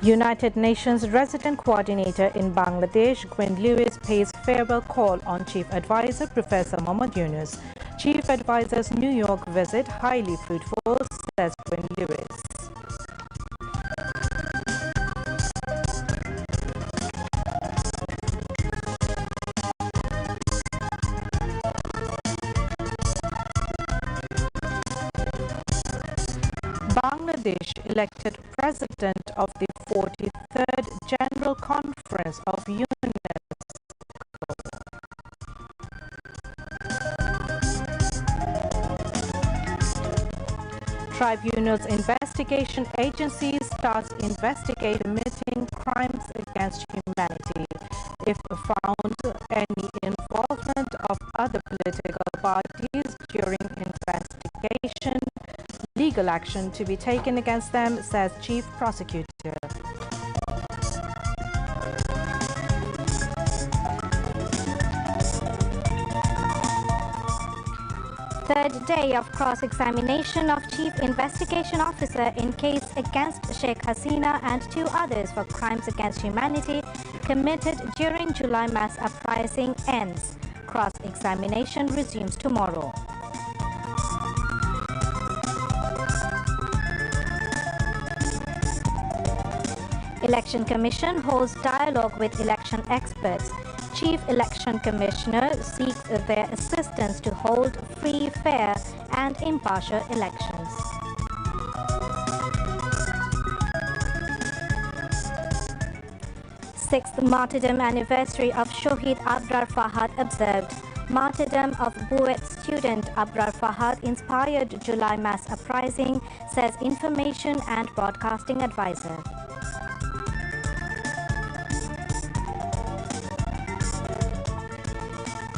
United Nations Resident Coordinator in Bangladesh, Gwen Lewis, pays farewell call on Chief Advisor Professor Mohammad Yunus. Chief Advisor's New York visit highly fruitful, says Gwen Lewis. Bangladesh elected president of the 43rd General Conference of UNESCO. Tribunal's investigation agency starts investigating committing crimes against humanity. If found any involvement of other political parties during investigation, legal action to be taken against them, says Chief Prosecutor. Third day of cross-examination of Chief Investigation Officer in case against Sheikh Hasina and two others for crimes against humanity committed during July mass uprising ends. Cross-examination resumes tomorrow. Election Commission holds dialogue with election experts. Chief Election Commissioner seeks their assistance to hold free, fair and impartial elections. Sixth martyrdom anniversary of Shohid Abrar Fahad observed. Martyrdom of Buet student Abrar Fahad inspired July mass uprising, says Information and Broadcasting Advisor.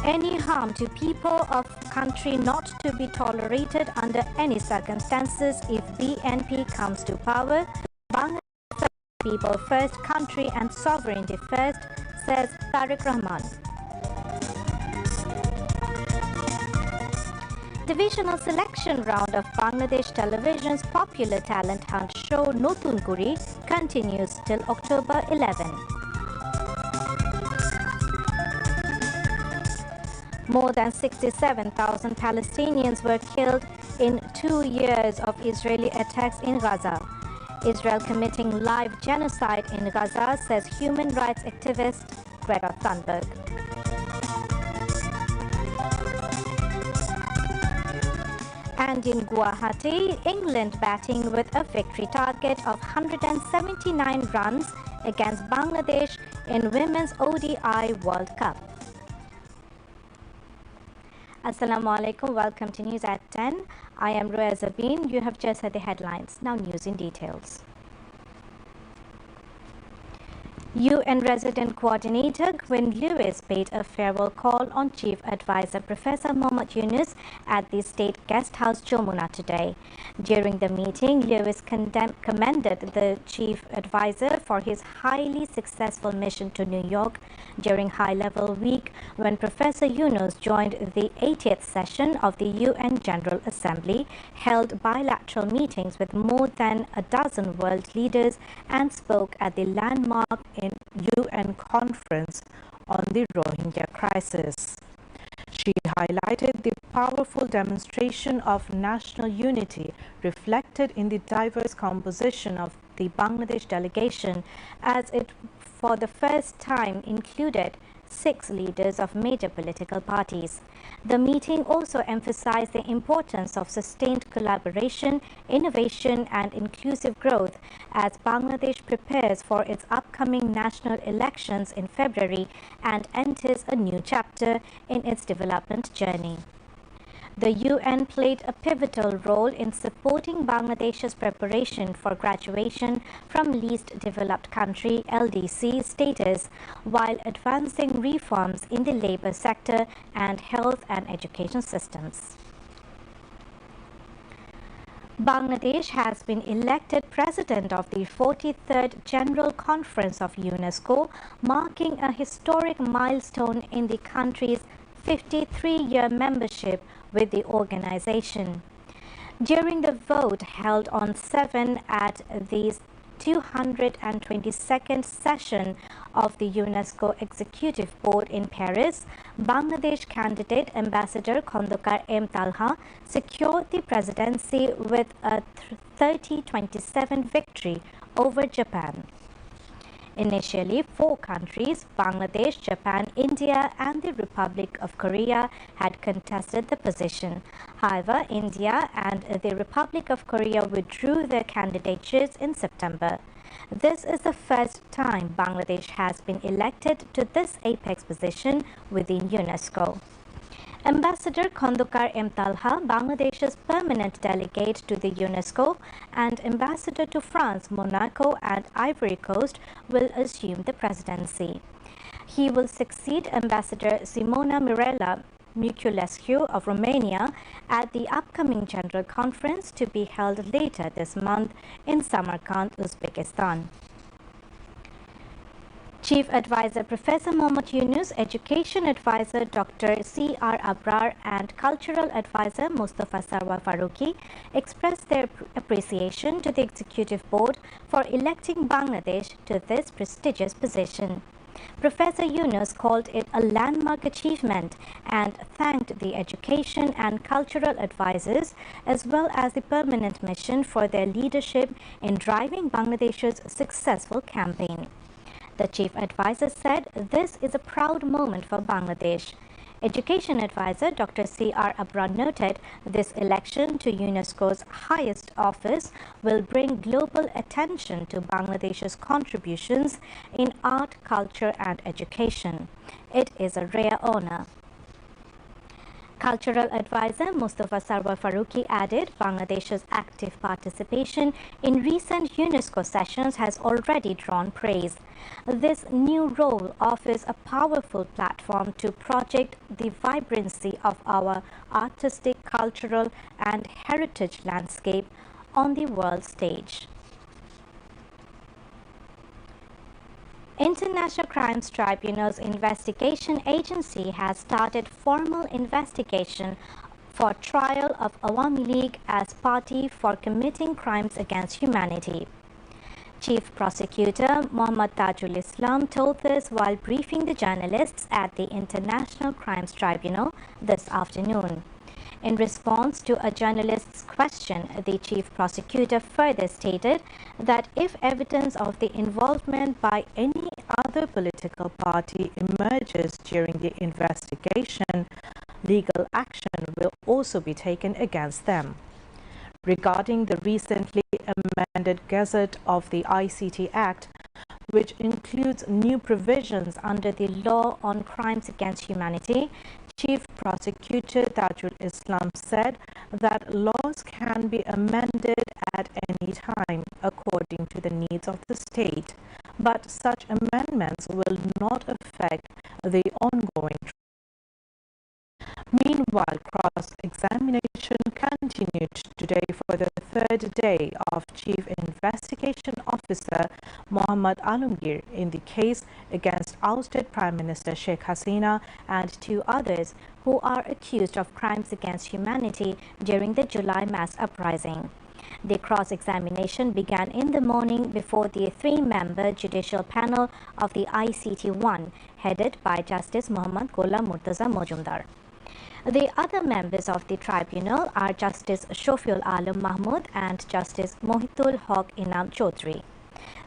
Any harm to people of country not to be tolerated under any circumstances if BNP comes to power. Bangladesh people first, country and sovereignty first, says Tariq Rahman. Divisional selection round of Bangladesh Television's popular talent hunt show Notun Kuri continues till October 11. More than 67,000 Palestinians were killed in 2 years of Israeli attacks in Gaza. Israel committing live genocide in Gaza, says human rights activist Greta Thunberg. And in Guwahati, England batting with a victory target of 179 runs against Bangladesh in Women's ODI World Cup. Assalamu alaikum. Welcome to News at 10. I am Roya Zabin. You have just heard the headlines. Now news in details. UN Resident Coordinator Gwen Lewis paid a farewell call on Chief Advisor Professor Mohammad Yunus at the State Guest House Jamuna today. During the meeting, Lewis commended the Chief Advisor for his highly successful mission to New York during High-Level Week when Professor Yunus joined the 80th session of the UN General Assembly, held bilateral meetings with more than a dozen world leaders and spoke at the landmark UN Conference on the Rohingya crisis. She highlighted the powerful demonstration of national unity reflected in the diverse composition of the Bangladesh delegation, as it for the first time included 6 leaders of major political parties. The meeting also emphasized the importance of sustained collaboration, innovation and inclusive growth as Bangladesh prepares for its upcoming national elections in February and enters a new chapter in its development journey. The UN played a pivotal role in supporting Bangladesh's preparation for graduation from Least Developed Country (LDC) status, while advancing reforms in the labor sector and health and education systems. Bangladesh has been elected president of the 43rd General Conference of UNESCO, marking a historic milestone in the country's 53-year membership with the organization. During the vote held on 7 at the 222nd session of the UNESCO Executive Board in Paris, Bangladesh candidate Ambassador Khondokar M. Talha secured the presidency with a 30-27 victory over Japan. Initially, 4 countries, Bangladesh, Japan, India and the Republic of Korea, had contested the position. However, India and the Republic of Korea withdrew their candidatures in September. This is the first time Bangladesh has been elected to this apex position within UNESCO. Ambassador Khondokar M. Talha, Bangladesh's permanent delegate to the UNESCO, and Ambassador to France, Monaco and Ivory Coast will assume the presidency. He will succeed Ambassador Simona Mirela Miculescu of Romania at the upcoming General Conference to be held later this month in Samarkand, Uzbekistan. Chief Advisor Professor Mohammad Yunus, Education Advisor Dr. C.R. Abrar and Cultural Advisor Mustafa Sarwar Farooqi expressed their appreciation to the Executive Board for electing Bangladesh to this prestigious position. Professor Yunus called it a landmark achievement and thanked the education and cultural advisors as well as the permanent mission for their leadership in driving Bangladesh's successful campaign. The chief advisor said this is a proud moment for Bangladesh. Education advisor Dr. C.R. Abrar noted this election to UNESCO's highest office will bring global attention to Bangladesh's contributions in art, culture and education. It is a rare honor. Cultural advisor Mustafa Sarwar Farooqi added Bangladesh's active participation in recent UNESCO sessions has already drawn praise. This new role offers a powerful platform to project the vibrancy of our artistic, cultural and heritage landscape on the world stage. International Crimes Tribunal's investigation agency has started formal investigation for trial of Awami League as party for committing crimes against humanity. Chief Prosecutor Mohammad Tajul Islam told this while briefing the journalists at the International Crimes Tribunal this afternoon. In response to a journalist's question, the chief prosecutor further stated that if evidence of the involvement by any other political party emerges during the investigation, legal action will also be taken against them. Regarding the recently amended Gazette of the ICT Act, which includes new provisions under the Law on Crimes Against Humanity, Chief Prosecutor Tajul Islam said that laws can be amended at any time according to the needs of the state, but such amendments will not affect the ongoing trial. Meanwhile, cross-examination continued today for the third day of Chief Investigation Officer Mohammad Alamgir in the case against ousted Prime Minister Sheikh Hasina and 2 others who are accused of crimes against humanity during the July mass uprising. The cross-examination began in the morning before the 3-member judicial panel of the ICT-1, headed by Justice Muhammad Ghulam Murtaza Mojumdar. The other members of the tribunal are Justice Shofiul Alam Mahmood and Justice Mohitul Haq Inam Chaudhry.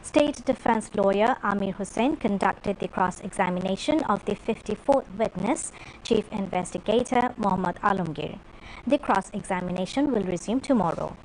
State defense lawyer Amir Hussain conducted the cross-examination of the 54th witness, Chief Investigator Mohammad Alamgir. The cross-examination will resume tomorrow.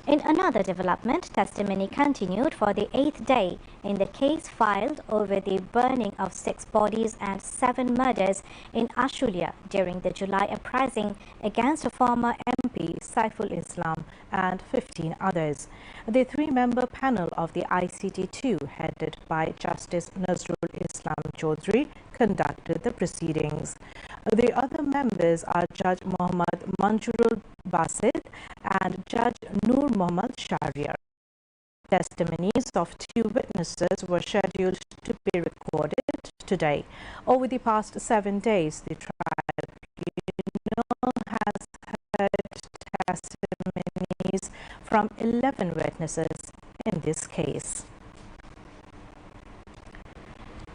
In another development, testimony continued for the 8th day in the case filed over the burning of 6 bodies and 7 murders in Ashulia during the July uprising against a former MP, Saiful Islam, and 15 others. The 3-member panel of the ICT-2, headed by Justice Nazrul Islam Chaudhry, conducted the proceedings. The other members are Judge Muhammad Manjurul Basit and Judge Noor Muhammad Shahriar. Testimonies of 2 witnesses were scheduled to be recorded today. Over the past 7 days, the tribunal has heard testimonies from 11 witnesses, in this case.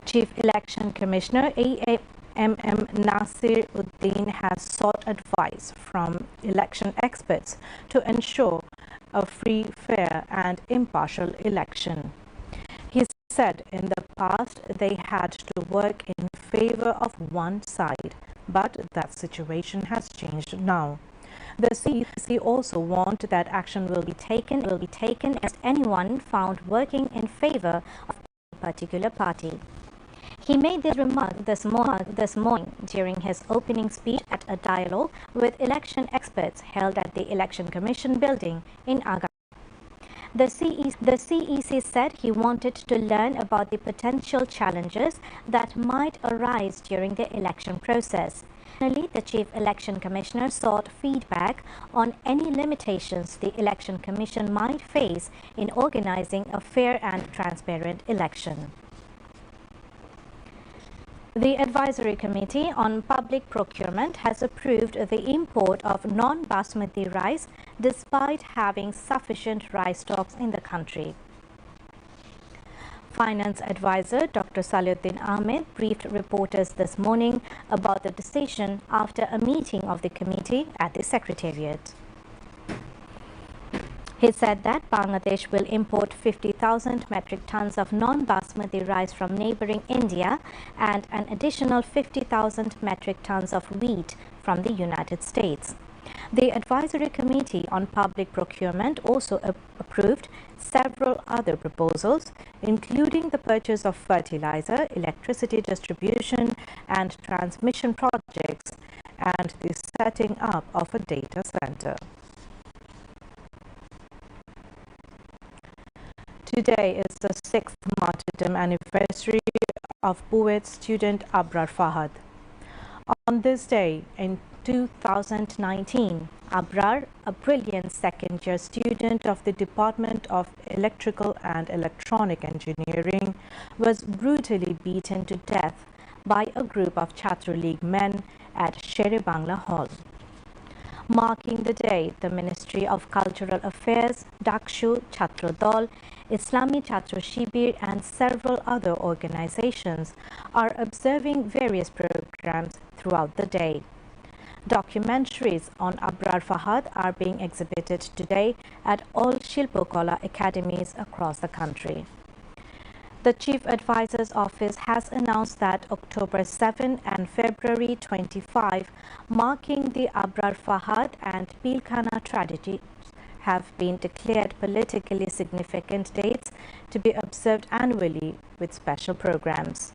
Chief Election Commissioner AMM Nasir Uddin has sought advice from election experts to ensure a free, fair and impartial election. He said in the past they had to work in favor of one side, but that situation has changed now. The CEC also warned that action will be taken against anyone found working in favor of a particular party. He made this remark this morning during his opening speech at a dialogue with election experts held at the Election Commission building in Agra. The CEC said he wanted to learn about the potential challenges that might arise during the election process. Finally, the Chief Election Commissioner sought feedback on any limitations the Election Commission might face in organizing a fair and transparent election. The Advisory Committee on Public Procurement has approved the import of non-basmati rice despite having sufficient rice stocks in the country. Finance advisor Dr. Saliuddin Ahmed briefed reporters this morning about the decision after a meeting of the committee at the Secretariat. He said that Bangladesh will import 50,000 metric tons of non-basmati rice from neighboring India and an additional 50,000 metric tons of wheat from the United States. The Advisory Committee on Public Procurement also approved several other proposals, including the purchase of fertilizer, electricity distribution and transmission projects, and the setting up of a data center. Today is the 6th martyrdom anniversary of Buet student Abrar Fahad. On this day in 2019, Abrar, a brilliant second-year student of the Department of Electrical and Electronic Engineering, was brutally beaten to death by a group of Chhatra League men at Shere Bangla Hall. Marking the day, the Ministry of Cultural Affairs, Dakshu, Chhatra Dal, Islami Chhatra Shibir and several other organizations are observing various programs throughout the day. Documentaries on Abrar Fahad are being exhibited today at all Shilpokala academies across the country. The Chief Advisor's Office has announced that October 7 and February 25, marking the Abrar Fahad and Pilkhana tragedies, have been declared politically significant dates to be observed annually with special programs.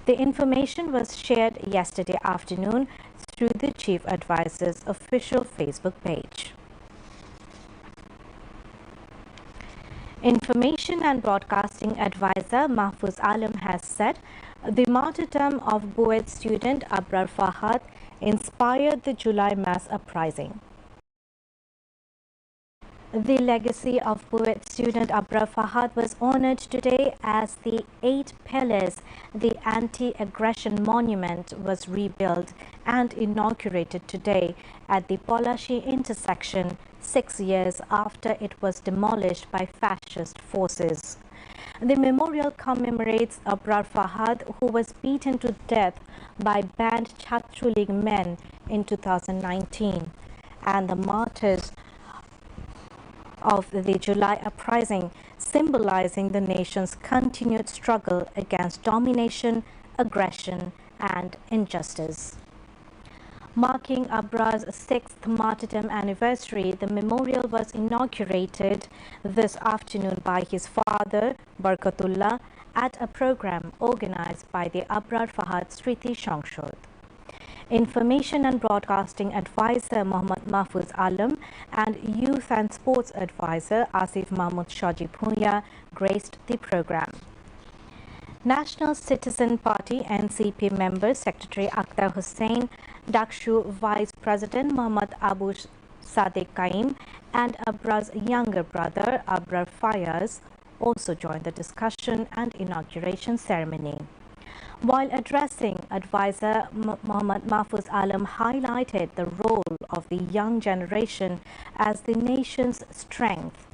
The information was shared yesterday afternoon through the Chief Advisor's official Facebook page. Information and Broadcasting Advisor Mahfuz Alam has said the martyrdom of Buet student Abrar Fahad inspired the July mass uprising. The legacy of Buet student Abrar Fahad was honored today as the 8 Pillars, the anti-aggression monument, was rebuilt and inaugurated today at the Polashi intersection 6 years after it was demolished by fascist forces. The memorial commemorates Abrar Fahad, who was beaten to death by banned Chhatra League men in 2019, and the martyrs of the July uprising, symbolizing the nation's continued struggle against domination, aggression, and injustice. Marking Abrar's 6th martyrdom anniversary, the memorial was inaugurated this afternoon by his father, Barkatullah, at a program organized by the Abrar Fahad Sriti Shangshod. Information and Broadcasting Advisor Mohammad Mahfuz Alam and Youth and Sports Advisor Asif Mahmood Shaji Bhuiya graced the program. National Citizen Party NCP member Secretary Akhtar Hussain, Dakshu Vice President Muhammad Abu Sadiq Kaim and Abrar's younger brother Abrar Fayaz also joined the discussion and inauguration ceremony. While addressing, Advisor Mohammad Mahfuz Alam highlighted the role of the young generation as the nation's strength.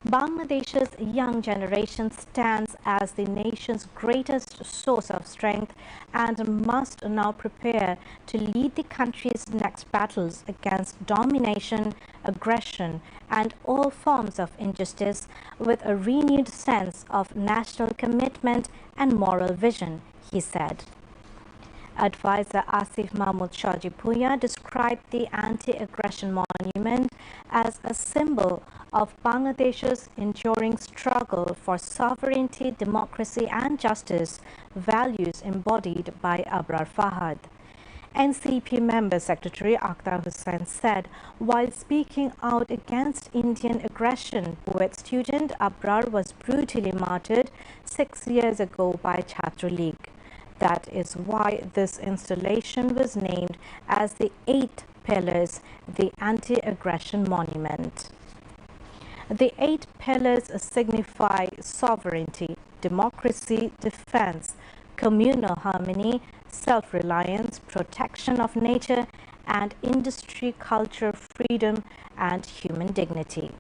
Bangladesh's young generation stands as the nation's greatest source of strength and must now prepare to lead the country's next battles against domination, aggression, and all forms of injustice with a renewed sense of national commitment and moral vision, he said. Advisor Asif Mahmood Shajipuya described the anti-aggression monument as a symbol of Bangladesh's enduring struggle for sovereignty, democracy and justice, values embodied by Abrar Fahad. NCP Member Secretary Akhtar Hussain said, while speaking out against Indian aggression, poet student Abrar was brutally martyred 6 years ago by Chhatra League. That is why this installation was named as the 8 Pillars, the Anti-Aggression Monument. The 8 pillars signify sovereignty, democracy, defense, communal harmony, self-reliance, protection of nature, and industry, culture, freedom, and human dignity.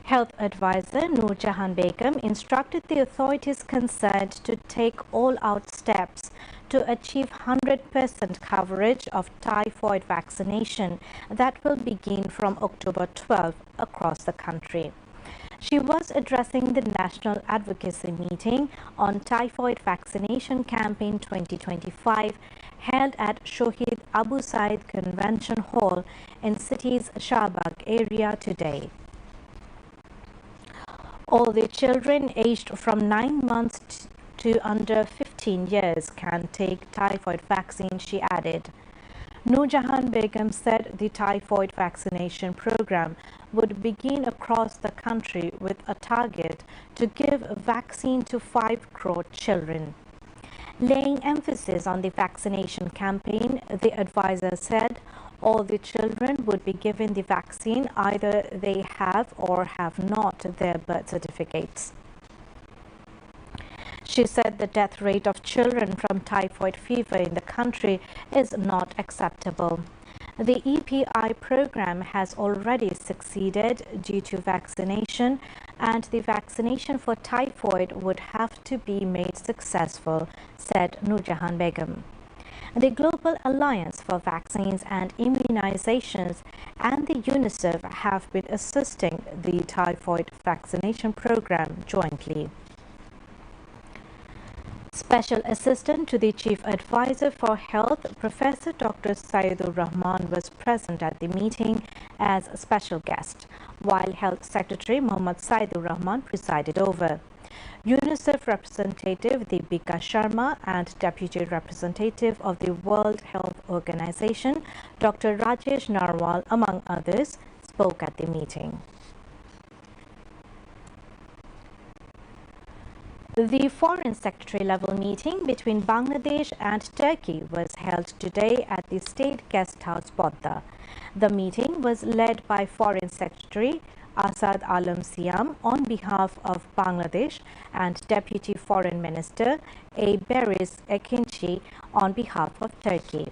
Health advisor Noor Jahan Begum instructed the authorities concerned to take all-out steps to achieve 100% coverage of typhoid vaccination that will begin from October 12 across the country. She was addressing the National Advocacy Meeting on Typhoid Vaccination Campaign 2025 held at Shohid Abu Said Convention Hall in city's Shahbag area today. All the children aged from 9 months to under 15 years can take typhoid vaccine, she added. Noor Jahan Begum said the typhoid vaccination program would begin across the country with a target to give vaccine to 5 crore children. Laying emphasis on the vaccination campaign, the advisor said all the children would be given the vaccine either they have or have not their birth certificates. She said the death rate of children from typhoid fever in the country is not acceptable. The EPI program has already succeeded due to vaccination, and the vaccination for typhoid would have to be made successful, said Noor Jahan Begum. The Global Alliance for Vaccines and Immunizations and the UNICEF have been assisting the typhoid vaccination program jointly. Special Assistant to the Chief Advisor for Health, Professor Dr. Saidur Rahman was present at the meeting as a special guest, while Health Secretary Mohammad Saidur Rahman presided over. UNICEF representative Deepika Sharma and Deputy Representative of the World Health Organization, Dr. Rajesh Narwal, among others, spoke at the meeting. The Foreign Secretary level meeting between Bangladesh and Turkey was held today at the State Guest House, Bodda. The meeting was led by Foreign Secretary Asad Alam Siam on behalf of Bangladesh and Deputy Foreign Minister A. Beris Ekinci on behalf of Turkey.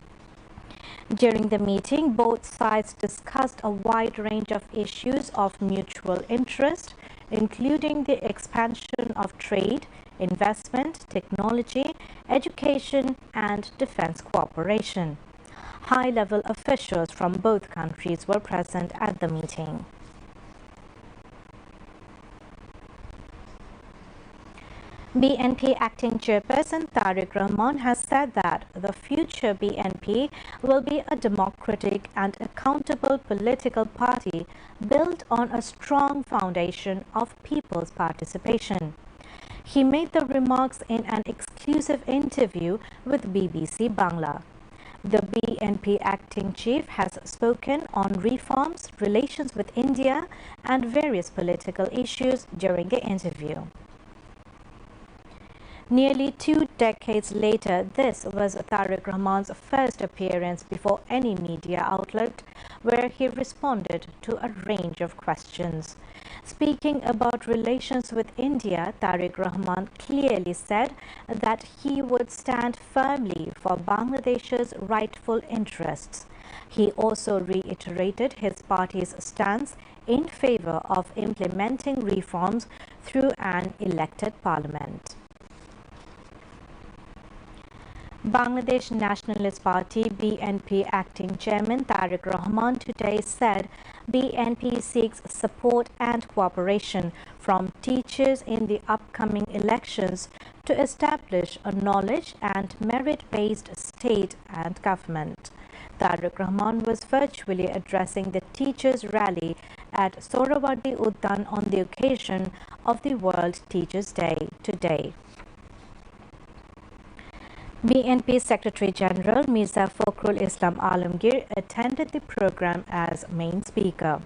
During the meeting, both sides discussed a wide range of issues of mutual interest, including the expansion of trade, investment, technology, education, and defense cooperation. High-level officials from both countries were present at the meeting. BNP Acting Chairperson Tariq Rahman has said that the future BNP will be a democratic and accountable political party built on a strong foundation of people's participation. He made the remarks in an exclusive interview with BBC Bangla. The BNP acting chief has spoken on reforms, relations with India, and various political issues during the interview. Nearly 2 decades later, this was Tariq Rahman's first appearance before any media outlet, where he responded to a range of questions. Speaking about relations with India, Tariq Rahman clearly said that he would stand firmly for Bangladesh's rightful interests. He also reiterated his party's stance in favor of implementing reforms through an elected parliament. Bangladesh Nationalist Party BNP acting chairman Tariq Rahman today said BNP seeks support and cooperation from teachers in the upcoming elections to establish a knowledge and merit-based state and government. Tariq Rahman was virtually addressing the teachers' rally at Sohrawardi Uddan on the occasion of the World Teachers' Day today. BNP Secretary General Mirza Fakhrul Islam Alamgir attended the program as main speaker.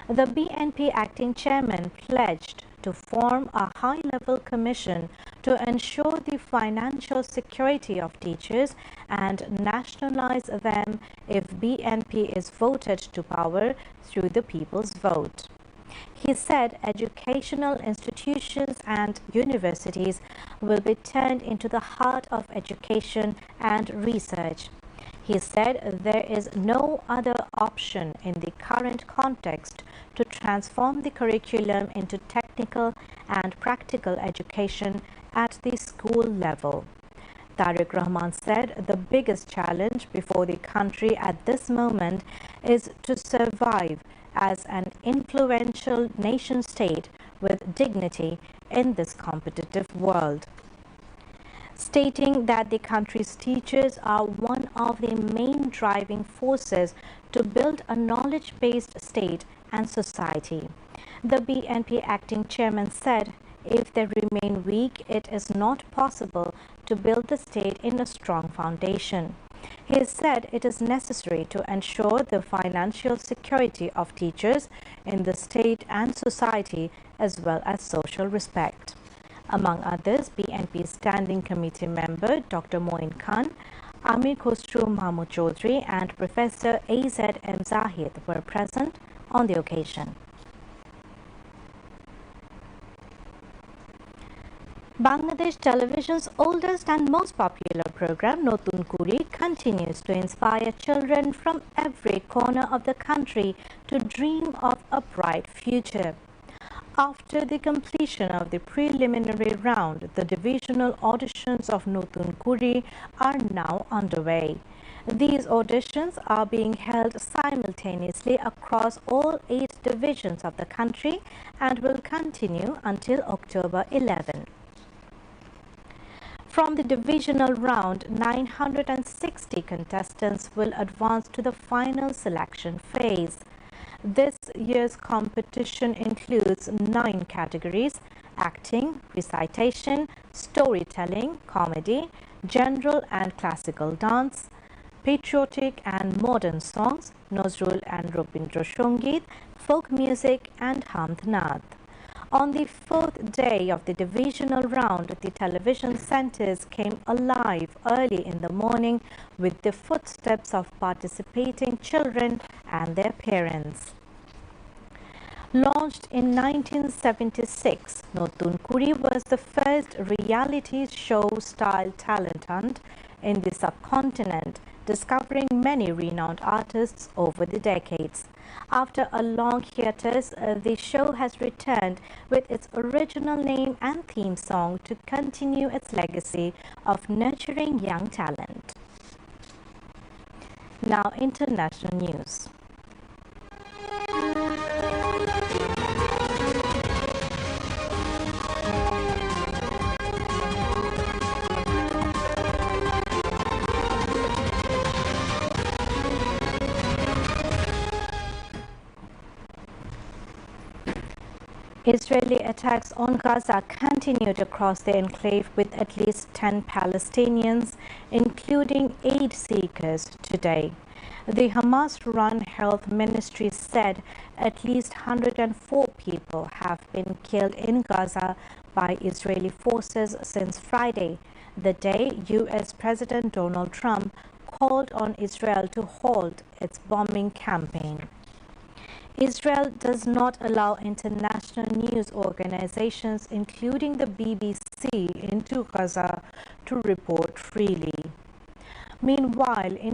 The BNP acting chairman pledged to form a high-level commission to ensure the financial security of teachers and nationalize them if BNP is voted to power through the people's vote. He said educational institutions and universities will be turned into the heart of education and research. He said there is no other option in the current context to transform the curriculum into technical and practical education at the school level. Tariq Rahman said the biggest challenge before the country at this moment is to survive as an influential nation state with dignity in this competitive world. Stating that the country's teachers are one of the main driving forces to build a knowledge-based state and society. The BNP acting chairman said, if they remain weak, it is not possible to build the state in a strong foundation. He said it is necessary to ensure the financial security of teachers in the state and society as well as social respect. Among others, BNP Standing Committee member Dr. Moin Khan, Amir Khosrow Mahmood Chaudhry and Professor A.Z.M. Zahid were present on the occasion. Bangladesh Television's oldest and most popular program, Notun Kuri, continues to inspire children from every corner of the country to dream of a bright future. After the completion of the preliminary round, the divisional auditions of Notun Kuri are now underway. These auditions are being held simultaneously across all 8 divisions of the country and will continue until October 11. From the divisional round, 960 contestants will advance to the final selection phase. This year's competition includes 9 categories: acting, recitation, storytelling, comedy, general and classical dance, patriotic and modern songs, Nazrul and Robindra Sangeet, folk music and Hamd Naat. On the 4th day of the divisional round, the television centers came alive early in the morning with the footsteps of participating children and their parents. Launched in 1976, Notun Kuri was the first reality show-style talent hunt in the subcontinent, discovering many renowned artists over the decades. After a long hiatus, the show has returned with its original name and theme song to continue its legacy of nurturing young talent. Now, international news. Israeli attacks on Gaza continued across the enclave with at least 10 Palestinians, including aid seekers, today. The Hamas-run health ministry said at least 104 people have been killed in Gaza by Israeli forces since Friday, the day U.S. President Donald Trump called on Israel to halt its bombing campaign. Israel does not allow international news organizations, including the BBC, into Gaza to report freely. Meanwhile, in